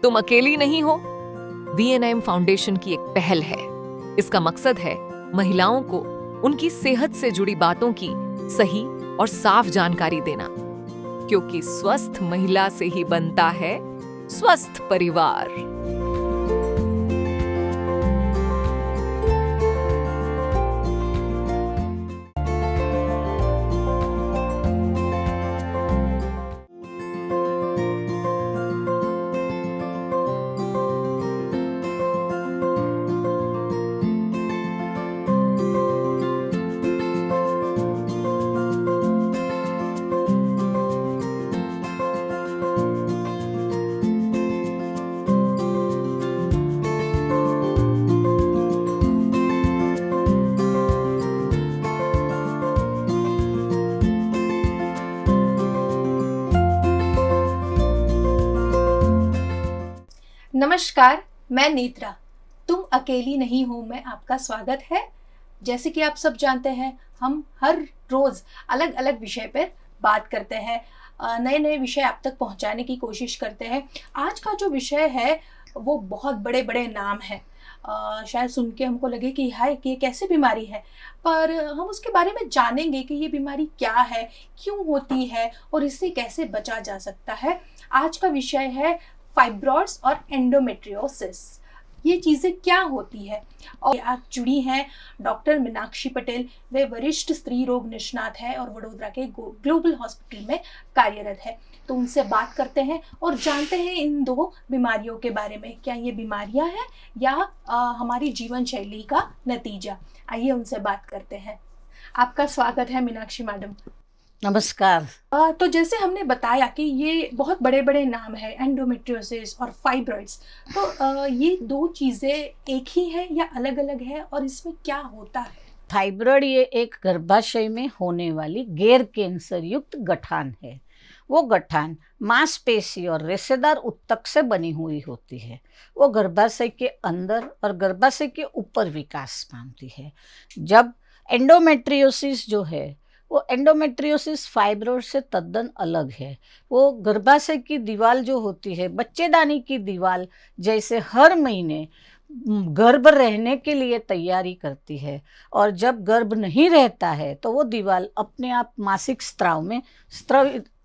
तुम अकेली नहीं हो। VNM फाउंडेशन की एक पहल है। इसका मकसद है महिलाओं को उनकी सेहत से जुड़ी बातों की सही और साफ जानकारी देना, क्योंकि स्वस्थ महिला से ही बनता है स्वस्थ परिवार। नमस्कार, मैं नेत्रा। तुम अकेली नहीं हो में आपका स्वागत है। जैसे कि आप सब जानते हैं, हम हर रोज अलग अलग विषय पर बात करते हैं, नए नए विषय आप तक पहुंचाने की कोशिश करते हैं। आज का जो विषय है वो बहुत बड़े बड़े नाम है। शायद सुन के हमको लगे कि हाय कि ये कैसी बीमारी है, पर हम उसके बारे में जानेंगे कि ये बीमारी क्या है, क्यों होती है और इससे कैसे बचा जा सकता है। आज का विषय है फाइब्रॉइड्स और एंडोमेट्रियोसिस। ये चीज़ें क्या होती है। और आज जुड़ी हैं डॉक्टर मीनाक्षी पटेल। वे वरिष्ठ स्त्री रोग निष्णात है और वडोदरा के ग्लोबल हॉस्पिटल में कार्यरत है। तो उनसे बात करते हैं और जानते हैं इन दो बीमारियों के बारे में, क्या ये बीमारियां हैं या हमारी जीवन शैली का नतीजा। आइए उनसे बात करते हैं। आपका स्वागत है मीनाक्षी मैडम। नमस्कार। तो जैसे हमने बताया कि ये बहुत बड़े बड़े नाम है, एंडोमेट्रियोसिस और फाइब्रॉइड्स। तो ये दो चीज़ें एक ही है या अलग अलग है और इसमें क्या होता है? फाइब्रॉइड ये एक गर्भाशय में होने वाली गैर कैंसर युक्त गठान है। वो गठान मांसपेशी और रेशेदार ऊतक से बनी हुई होती है। वो गर्भाशय के अंदर और गर्भाशय के ऊपर विकास पाती है। जब एंडोमेट्रियोसिस जो है, वो एंडोमेट्रियोसिस फाइब्रॉइड से तद्दन अलग है। वो गर्भाशय की दीवार जो होती है, बच्चेदानी की दीवार जैसे हर महीने गर्भ रहने के लिए तैयारी करती है, और जब गर्भ नहीं रहता है तो वो दीवार अपने आप मासिक स्त्राव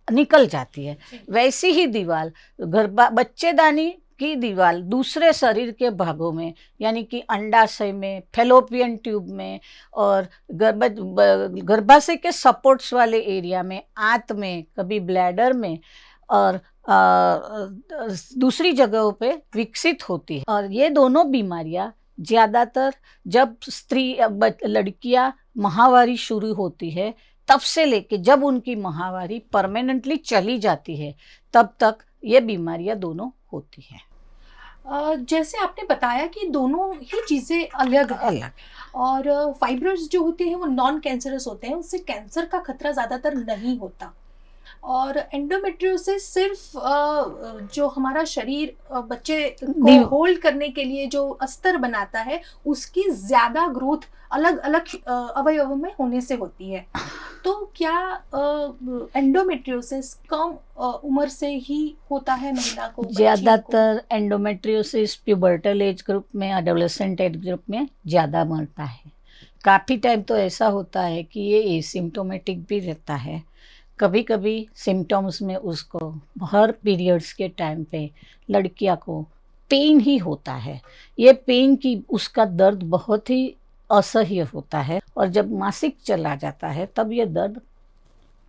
निकल जाती है। वैसी ही दीवार बच्चेदानी की दीवार दूसरे शरीर के भागों में, यानी कि अंडाशय में, फेलोपियन ट्यूब में और गर्भाशय के सपोर्ट्स वाले एरिया में, आंत में, कभी ब्लैडर में और दूसरी जगहों पे विकसित होती है। और ये दोनों बीमारियां ज़्यादातर जब लड़कियां माहवारी शुरू होती है तब से लेके जब उनकी माहवारी परमानेंटली चली जाती है तब तक ये बीमारियां दोनों होती हैं। जैसे आपने बताया कि दोनों ही चीज़ें अलग हैं। और फाइब्रॉइड्स जो होते हैं वो नॉन कैंसरस होते हैं, उससे कैंसर का खतरा ज़्यादातर नहीं होता। और एंडोमेट्रियोसिस सिर्फ जो हमारा शरीर बच्चे को होल्ड करने के लिए जो अस्तर बनाता है, उसकी ज़्यादा ग्रोथ अलग अलग अवयवों में होने से होती है। तो क्या एंडोमेट्रियोसिस कम उम्र से ही होता है महिला को? ज़्यादातर एंडोमेट्रियोसिस प्यूबर्टल एज ग्रुप में, एडोलेसेंट एज ग्रुप में ज़्यादा मरता है। काफ़ी टाइम तो ऐसा होता है कि ये एसिम्प्टोमेटिक भी रहता है। कभी कभी सिम्टम्स में उसको हर पीरियड्स के टाइम पे लड़कियां को पेन ही होता है। ये पेन की उसका दर्द बहुत ही असह्य होता है, और जब मासिक चला जाता है तब ये दर्द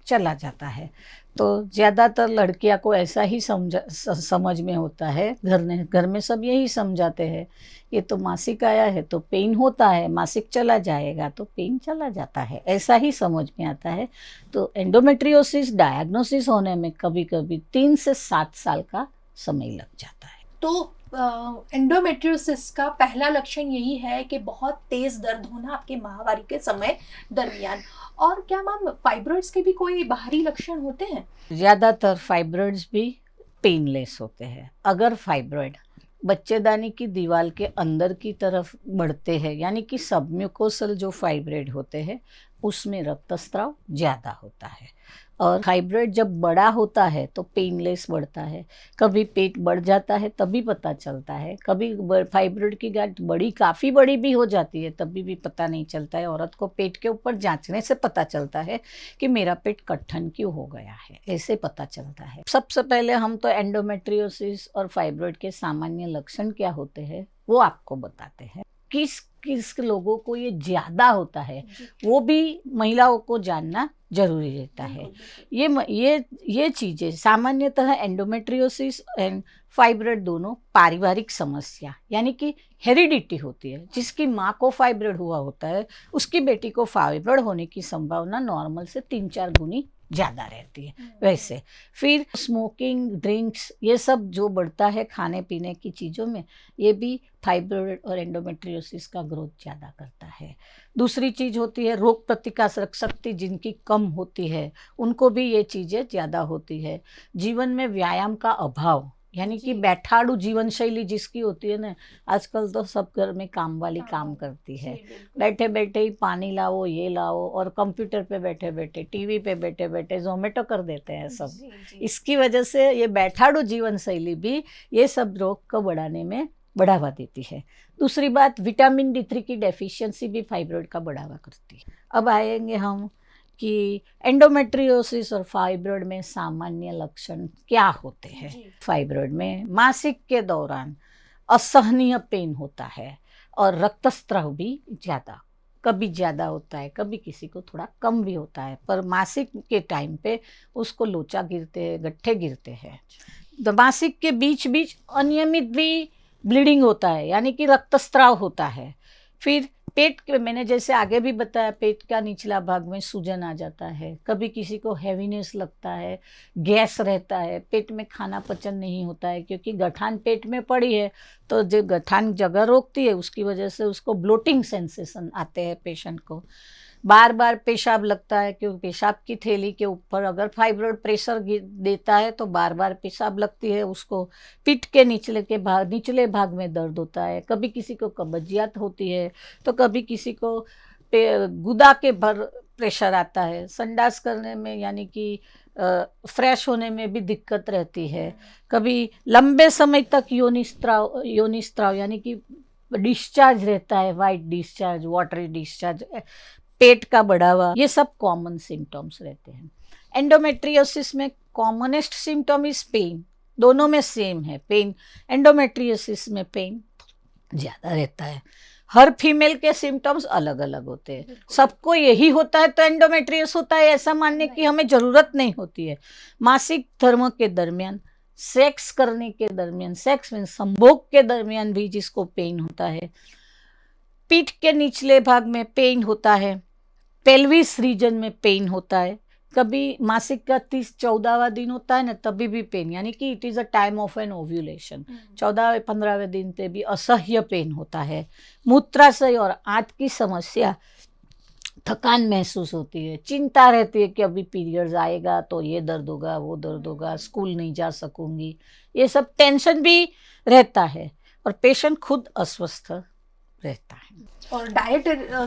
चला जाता है। तो ज़्यादातर लड़कियां को ऐसा ही समझ में होता है। घर में सब यही समझाते हैं, ये तो मासिक आया है तो पेन होता है, मासिक चला जाएगा तो पेन चला जाता है, ऐसा ही समझ में आता है। तो एंडोमेट्रियोसिस डायग्नोसिस होने में कभी कभी 3 से 7 साल का समय लग जाता है। तो एंडोमेट्रियोसिस का पहला लक्षण यही है कि बहुत तेज दर्द होना आपके माहवारी के समय दरमियान। और क्या मैम फाइब्रॉइड्स के भी कोई बाहरी लक्षण होते हैं? ज़्यादातर फाइब्रॉइड्स भी पेनलेस होते हैं। अगर फाइब्रॉइड बच्चेदानी की दीवार के अंदर की तरफ बढ़ते हैं, यानी कि सबम्यूकोसल जो फाइब्रॉइड होते हैं उसमें रक्तस्राव ज़्यादा होता है। और फाइब्रॉइड जब बड़ा होता है तो पेनलेस बढ़ता है, कभी पेट बढ़ जाता है तभी पता चलता है, कभी फाइब्रॉइड की गांठ बड़ी काफ़ी बड़ी भी हो जाती है तभी भी पता नहीं चलता है। औरत को पेट के ऊपर जांचने से पता चलता है कि मेरा पेट कट्ठन क्यों हो गया है, ऐसे पता चलता है। सबसे पहले हम तो एंडोमेट्रियोसिस और फाइब्रॉइड के सामान्य लक्षण क्या होते हैं वो आपको बताते हैं। किस किस लोगों को ये ज़्यादा होता है वो भी महिलाओं को जानना जरूरी रहता है। ये चीज़ें सामान्यतः एंडोमेट्रियोसिस एंड फाइब्रॉइड दोनों पारिवारिक समस्या यानी कि हेरिडिटी होती है। जिसकी माँ को फाइब्रॉइड हुआ होता है उसकी बेटी को फाइब्रॉइड होने की संभावना नॉर्मल से 3-4 गुनी ज़्यादा रहती है। वैसे फिर स्मोकिंग, ड्रिंक्स, ये सब जो बढ़ता है खाने पीने की चीज़ों में, ये भी फाइब्रॉइड और एंडोमेट्रियोसिस का ग्रोथ ज़्यादा करता है। दूसरी चीज़ होती है रोग प्रतिकारक शक्ति जिनकी कम होती है उनको भी ये चीज़ें ज़्यादा होती है। जीवन में व्यायाम का अभाव यानी कि बैठाड़ू जीवन शैली जिसकी होती है ना, आजकल तो सब घर में काम वाली काम करती है, बैठे बैठे ही पानी लाओ, ये लाओ, और कंप्यूटर पे बैठे बैठे, टीवी पे बैठे बैठे जोमेटो कर देते हैं सब। इसकी वजह से ये बैठाड़ू जीवन शैली भी ये सब रोग को बढ़ाने में बढ़ावा देती है। दूसरी बात, विटामिन D3 की डेफिशिएंसी भी फाइब्रॉइड का बढ़ावा करती है। अब आएंगे हम कि एंडोमेट्रियोसिस और फाइब्रॉइड में सामान्य लक्षण क्या होते हैं। फाइब्रॉइड में मासिक के दौरान असहनीय पेन होता है और रक्तस्राव भी ज़्यादा, कभी ज़्यादा होता है, कभी किसी को थोड़ा कम भी होता है, पर मासिक के टाइम पे उसको लोचा गिरते हैं, गट्ठे गिरते हैं। तो मासिक के बीच बीच अनियमित भी ब्लीडिंग होता है यानी कि रक्तस्राव होता है। फिर पेट के, मैंने जैसे आगे भी बताया, पेट का निचला भाग में सूजन आ जाता है, कभी किसी को हैवीनेस लगता है, गैस रहता है, पेट में खाना पचन नहीं होता है क्योंकि गठान पेट में पड़ी है तो जो गठान जगह रोकती है उसकी वजह से उसको ब्लोटिंग सेंसेशन आते हैं पेशेंट को। बार बार पेशाब लगता है क्योंकि पेशाब की थैली के ऊपर अगर फाइब्रॉइड प्रेशर देता है तो बार बार पेशाब लगती है उसको। पीठ के निचले भाग में दर्द होता है, कभी किसी को कब्जियत होती है तो कभी किसी को गुदा के भर प्रेशर आता है। संडास करने में यानी कि फ्रेश होने में भी दिक्कत रहती है। कभी लंबे समय तक योनिस्त्राव यानी कि डिस्चार्ज रहता है, वाइट डिस्चार्ज, वाटरी डिस्चार्ज, पेट का बढ़ावा, ये सब कॉमन सिम्टम्स रहते हैं। एंडोमेट्रियोसिस में कॉमनेस्ट सिम्टम इज पेन, दोनों में सेम है पेन। एंडोमेट्रियोसिस में पेन ज़्यादा रहता है। हर फीमेल के सिम्टम्स अलग अलग होते हैं, सबको यही होता है तो एंडोमेट्रियोसिस होता है ऐसा मानने की हमें ज़रूरत नहीं होती है। मासिक धर्म के दरमियान, सेक्स करने के दरमियान, सेक्स में संभोग के दरमियान भी जिसको पेन होता है, पीठ के निचले भाग में पेन होता है, पेल्विस रीजन में पेन होता है, कभी मासिक का 30-14वां दिन होता है ना तभी भी पेन, यानी कि it is a time of an ovulation. 14-15वें दिन पे भी असह्य पेन होता है। मूत्राशय और आंत की समस्या, थकान महसूस होती है, चिंता रहती है कि अभी पीरियड्स आएगा तो ये दर्द होगा, वो दर्द होगा, स्कूल नहीं जा सकूंगी, ये सब टेंशन भी रहता है और पेशेंट खुद अस्वस्थ रहता है। और डाइट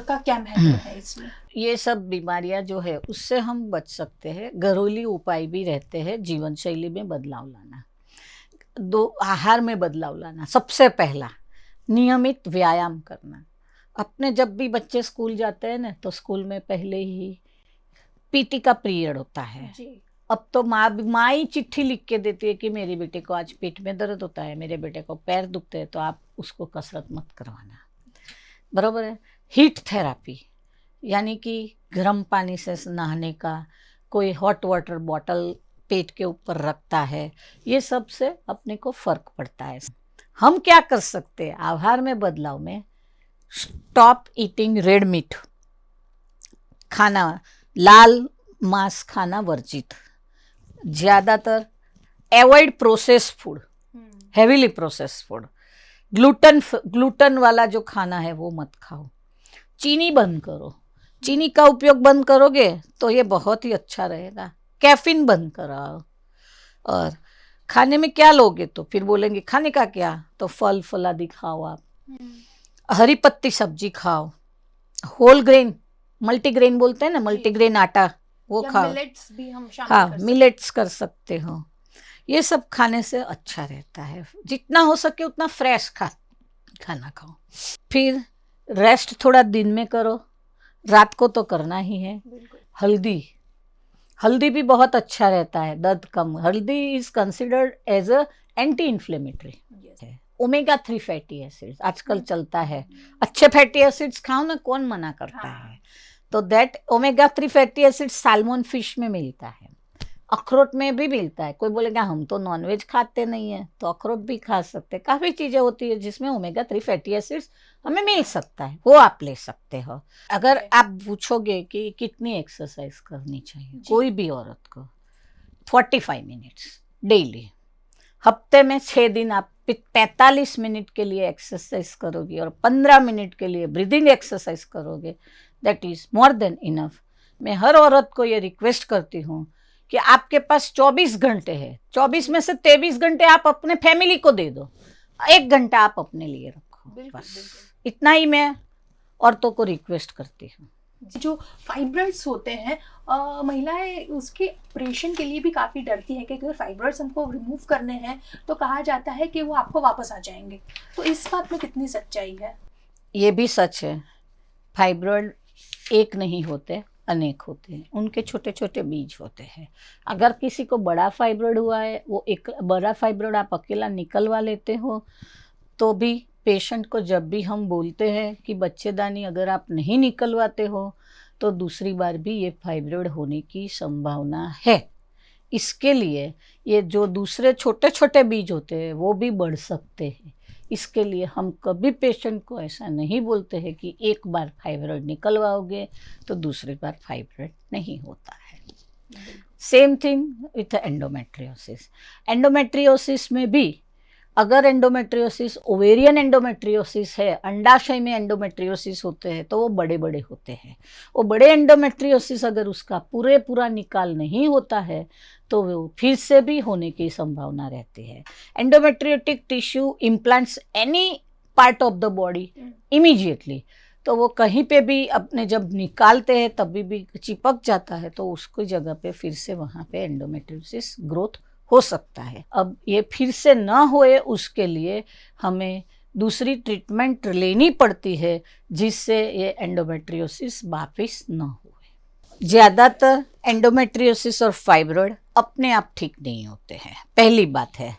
का क्या महत्व है इसमें? ये सब बीमारियां जो है उससे हम बच सकते हैं। घरेलू उपाय भी रहते हैं। जीवन शैली में बदलाव लाना, आहार में बदलाव लाना, सबसे पहला नियमित व्यायाम करना। अपने जब भी बच्चे स्कूल जाते हैं ना तो स्कूल में पहले ही पीटी का पीरियड होता है जी। अब तो माँ ही चिट्ठी लिख के देती है कि मेरे बेटे को आज पेट में दर्द होता है, मेरे बेटे को पैर दुखते हैं, तो आप उसको कसरत मत करवाना, बराबर है। हीट थेरापी यानी कि गर्म पानी से नहाने का, कोई हॉट वाटर बॉटल पेट के ऊपर रखता है, ये सब से अपने को फर्क पड़ता है। हम क्या कर सकते हैं आहार में बदलाव में? स्टॉप ईटिंग रेड मीट, खाना लाल मांस खाना वर्जित, ज़्यादातर avoid process food, heavily process food, gluten वाला जो खाना है वो मत खाओ, चीनी बंद करो, चीनी का उपयोग बंद करोगे तो ये बहुत ही अच्छा रहेगा। कैफीन बंद कराओ। और खाने में क्या लोगे तो फिर बोलेंगे खाने का क्या, तो फल फलादि खाओ, आप हरी पत्ती सब्जी खाओ, होल ग्रेन मल्टीग्रेन बोलते हैं ना, मल्टीग्रेन आटा, वो या खाओ। मिलेट्स भी हम शामिल हाँ, कर सकते मिलेट्स कर सकते हो। ये सब खाने से अच्छा रहता है। जितना हो सके उतना फ्रेश खाना खाओ। फिर रेस्ट थोड़ा दिन में करो, रात को तो करना ही है। हैं। बिल्कुल। हल्दी भी बहुत अच्छा रहता है, दर्द कम। Haldi is considered as a anti inflammatory. Yes. Omega 3 fatty acids आजकल चलता है। अच्छे फैटी एसिड्स खाओ ना, कौन मना करता हाँ। है। तो that omega 3 fatty acid salmon fish में मिलता है, अखरोट में भी मिलता है। कोई बोलेगा हम तो नॉनवेज खाते नहीं है, तो अखरोट भी खा सकते हैं। काफ़ी चीज़ें होती है जिसमें ओमेगा 3 फैटी एसिड्स हमें मिल सकता है, वो आप ले सकते हो। अगर Okay. आप पूछोगे कि कितनी एक्सरसाइज करनी चाहिए जी। कोई भी औरत को, 45 मिनट्स डेली। हफ्ते में 6 दिन आप 45 मिनट के लिए एक्सरसाइज करोगे और 15 मिनट के लिए ब्रीदिंग एक्सरसाइज करोगे, that is more than enough. मैं हर औरत को ये रिक्वेस्ट करती हूँ कि आपके पास 24 घंटे है, 24 में से 23 घंटे आप अपने फैमिली को दे दो, 1 घंटा आप अपने लिए रखो। बिल्कुल, बस बिल्कुल। इतना ही मैं औरतों को रिक्वेस्ट करती हूँ। जो फाइब्रॉइड्स होते हैं, महिलाएं उसके ऑपरेशन के लिए भी काफ़ी डरती है कि अगर फाइब्रॉइड्स हमको रिमूव करने हैं तो कहा जाता है कि वो आपको वापस आ जाएंगे। तो इस बात में कितनी सच्चाई है? ये भी सच है, फाइब्रॉइड एक नहीं होते, अनेक होते हैं। उनके छोटे छोटे बीज होते हैं। अगर किसी को बड़ा फाइब्रॉइड हुआ है, वो एक बड़ा फाइब्रॉइड आप अकेला निकलवा लेते हो, तो भी पेशेंट को जब भी हम बोलते हैं कि बच्चेदानी अगर आप नहीं निकलवाते हो तो दूसरी बार भी ये फाइब्रॉइड होने की संभावना है। इसके लिए ये जो दूसरे छोटे छोटे बीज होते हैं वो भी बढ़ सकते हैं। इसके लिए हम कभी पेशेंट को ऐसा नहीं बोलते हैं कि एक बार फाइब्रॉइड निकलवाओगे तो दूसरी बार फाइब्रॉइड नहीं होता है। Same thing with endometriosis. Endometriosis में भी अगर एंडोमेट्रियोसिस ओवेरियन एंडोमेट्रियोसिस है, अंडाशय में एंडोमेट्रियोसिस होते हैं, तो वो बड़े बड़े होते हैं। वो बड़े एंडोमेट्रियोसिस अगर उसका पूरा निकाल नहीं होता है तो वो फिर से भी होने की संभावना रहती है। Endometriotic tissue implants any part of the body immediately, तो वो कहीं पे भी अपने जब निकालते हैं तभी भी चिपक जाता है, तो उसकी जगह पे फिर से वहाँ पे एंडोमेट्रियोसिस ग्रोथ हो सकता है। अब ये फिर से ना होए उसके लिए हमें दूसरी ट्रीटमेंट लेनी पड़ती है जिससे ये एंडोमेट्रियोसिस वापस ना हो। ज़्यादातर एंडोमेट्रियोसिस और फाइब्रॉइड अपने आप ठीक नहीं होते हैं, पहली बात है।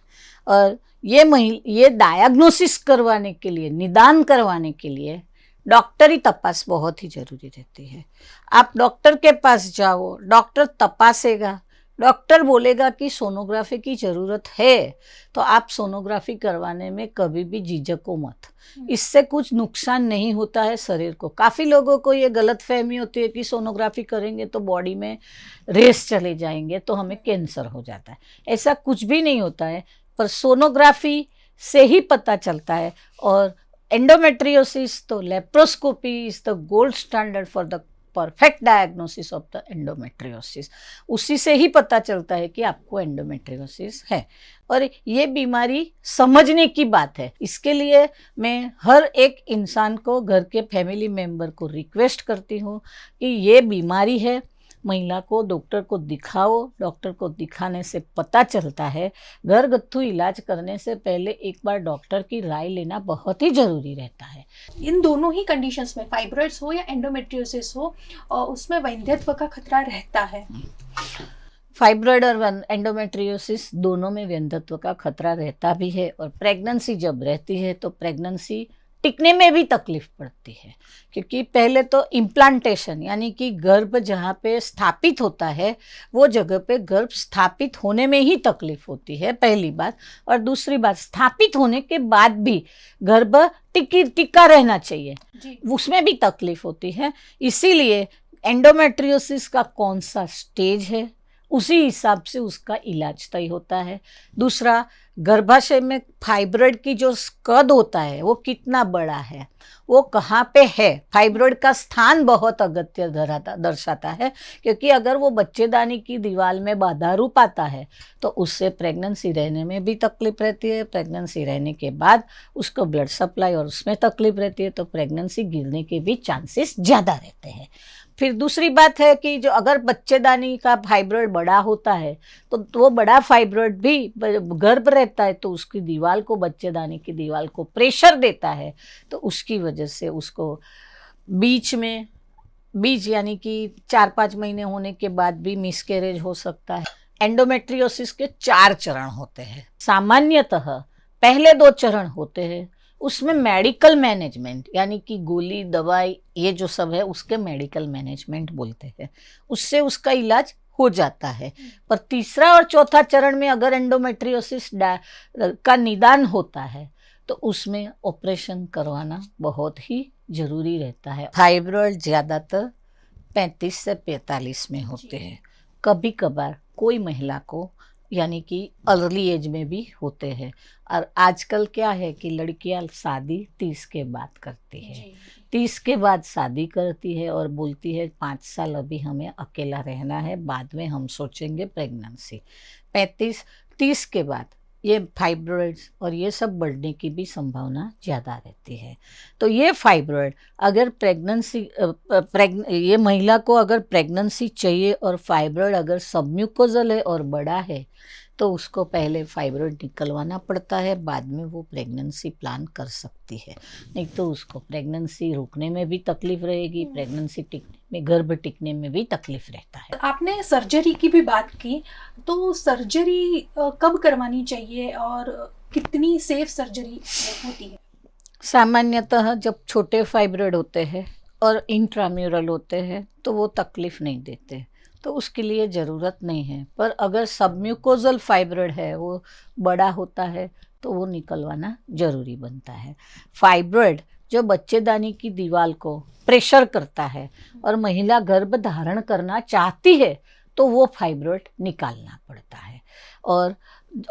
और ये डायग्नोसिस करवाने के लिए, निदान करवाने के लिए डॉक्टरी तपास बहुत ही ज़रूरी रहती है। आप डॉक्टर के पास जाओ, डॉक्टर तपासेगा, डॉक्टर बोलेगा कि सोनोग्राफी की ज़रूरत है, तो आप सोनोग्राफी करवाने में कभी भी झिझको मत। इससे कुछ नुकसान नहीं होता है शरीर को। काफ़ी लोगों को ये गलतफहमी होती है कि सोनोग्राफी करेंगे तो बॉडी में रेस चले जाएंगे तो हमें कैंसर हो जाता है। ऐसा कुछ भी नहीं होता है, पर सोनोग्राफी से ही पता चलता है। और एंडोमेट्रियोसिस तो laparoscopy is the gold standard for the perfect diagnosis of the endometriosis. उसी से ही पता चलता है कि आपको एंडोमेट्रियोसिस है। और ये बीमारी समझने की बात है। इसके लिए मैं हर एक इंसान को, घर के फैमिली मेंबर को रिक्वेस्ट करती हूँ कि ये बीमारी है, महिला को डॉक्टर को दिखाओ। डॉक्टर को दिखाने से पता चलता है। घरगथ्थू इलाज करने से पहले एक बार डॉक्टर की राय लेना बहुत ही ज़रूरी रहता है। इन दोनों ही कंडीशंस में, फाइब्रॉइड्स हो या एंडोमेट्रियोसिस हो, उसमें वैधत्व का खतरा रहता है। फाइब्रॉइड और एंडोमेट्रियोसिस दोनों में वैधत्व का खतरा रहता भी है। और प्रेगनेंसी जब रहती है तो प्रेगनेंसी टिकने में भी तकलीफ पड़ती है, क्योंकि पहले तो इम्प्लांटेशन यानी कि गर्भ जहाँ पे स्थापित होता है वो जगह पे गर्भ स्थापित होने में ही तकलीफ होती है, पहली बात। और दूसरी बात, स्थापित होने के बाद भी गर्भ टिका रहना चाहिए जी। उसमें भी तकलीफ होती है। इसीलिए एंडोमेट्रियोसिस का कौन सा स्टेज है उसी हिसाब से उसका इलाज तय होता है। दूसरा, गर्भाशय में फाइब्रॉइड की जो कद होता है वो कितना बड़ा है, वो कहाँ पे है। फाइब्रॉइड का स्थान बहुत अगत्य दर्शाता है, क्योंकि अगर वो बच्चेदानी की दीवार में बाधा रूप आता है तो उससे प्रेगनेंसी रहने में भी तकलीफ रहती है। प्रेगनेंसी रहने के बाद उसको ब्लड सप्लाई और उसमें तकलीफ रहती है, तो प्रेगनेंसी गिरने के भी चांसेस ज़्यादा रहते हैं। फिर दूसरी बात है कि जो अगर बच्चेदानी का फाइब्रॉइड बड़ा होता है तो वो बड़ा फाइब्रॉइड भी गर्भ रहता है तो उसकी दीवार को, बच्चेदानी की दीवार को प्रेशर देता है, तो उसकी वजह से उसको बीच यानी कि 4-5 महीने होने के बाद भी मिसकैरेज हो सकता है। एंडोमेट्रियोसिस के 4 चरण होते हैं। सामान्यतः पहले 2 चरण होते हैं, उसमें मेडिकल मैनेजमेंट यानी कि गोली दवाई ये जो सब है उसके मेडिकल मैनेजमेंट बोलते हैं, उससे उसका इलाज हो जाता है। पर तीसरा और चौथा चरण में अगर एंडोमेट्रियोसिस का निदान होता है तो उसमें ऑपरेशन करवाना बहुत ही जरूरी रहता है। थाइरॉइड ज़्यादातर 35 से 45 में होते हैं, कभी कभार कोई महिला को यानी कि अर्ली एज में भी होते हैं। और आजकल क्या है कि लड़कियां शादी 30 के बाद करती है, 30 के बाद शादी करती है और बोलती है 5 साल अभी हमें अकेला रहना है, बाद में हम सोचेंगे प्रेगनेंसी। 35-30 के बाद ये फाइब्रॉइड्स और ये सब बढ़ने की भी संभावना ज़्यादा रहती है। तो ये फाइब्रॉइड अगर ये महिला को अगर प्रेगनेंसी चाहिए और फाइब्रॉइड अगर सबम्यूकोजल है और बड़ा है तो उसको पहले फाइब्रॉइड निकलवाना पड़ता है, बाद में वो प्रेगनेंसी प्लान कर सकती है। नहीं तो उसको प्रेगनेंसी रुकने में भी तकलीफ रहेगी, प्रेगनेंसी टिकने में, गर्भ टिकने में भी तकलीफ रहता है। आपने सर्जरी की भी बात की, तो सर्जरी कब करवानी चाहिए और कितनी सेफ सर्जरी होती है? सामान्यतः जब छोटे फाइब्रॉइड होते हैं और इंट्राम्यूरल होते हैं तो वो तकलीफ नहीं देते, तो उसके लिए ज़रूरत नहीं है। पर अगर सबम्यूकोजल फाइब्रॉइड है, वो बड़ा होता है, तो वो निकलवाना ज़रूरी बनता है। फाइब्रॉइड जो बच्चेदानी की दीवार को प्रेशर करता है और महिला गर्भ धारण करना चाहती है तो वो फाइब्रॉइड निकालना पड़ता है और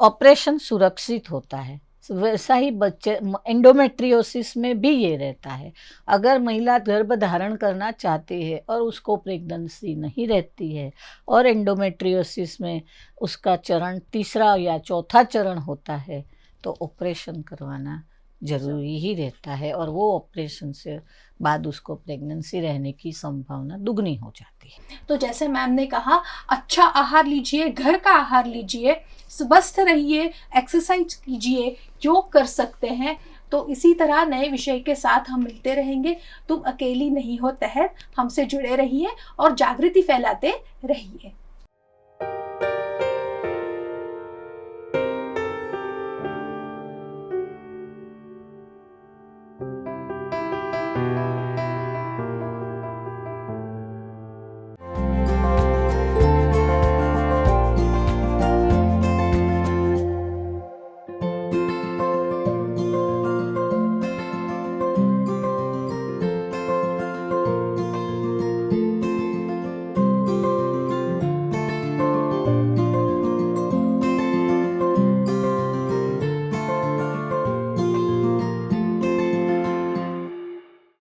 ऑपरेशन सुरक्षित होता है। वैसा ही बच्चे एंडोमेट्रियोसिस में भी ये रहता है। अगर महिला गर्भ धारण करना चाहती है और उसको प्रेगनेंसी नहीं रहती है और एंडोमेट्रियोसिस में उसका चरण 3रा या 4था चरण होता है तो ऑपरेशन करवाना ज़रूरी ही रहता है और वो ऑपरेशन से बाद उसको प्रेगनेंसी रहने की संभावना दुगनी हो जाती है। तो जैसे मैम ने कहा, अच्छा आहार लीजिए, घर का आहार लीजिए, स्वस्थ रहिए, एक्सरसाइज कीजिए, योग कर सकते हैं। तो इसी तरह नए विषय के साथ हम मिलते रहेंगे। तुम अकेली नहीं हो तहत हमसे जुड़े रहिए और जागृति फैलाते रहिए।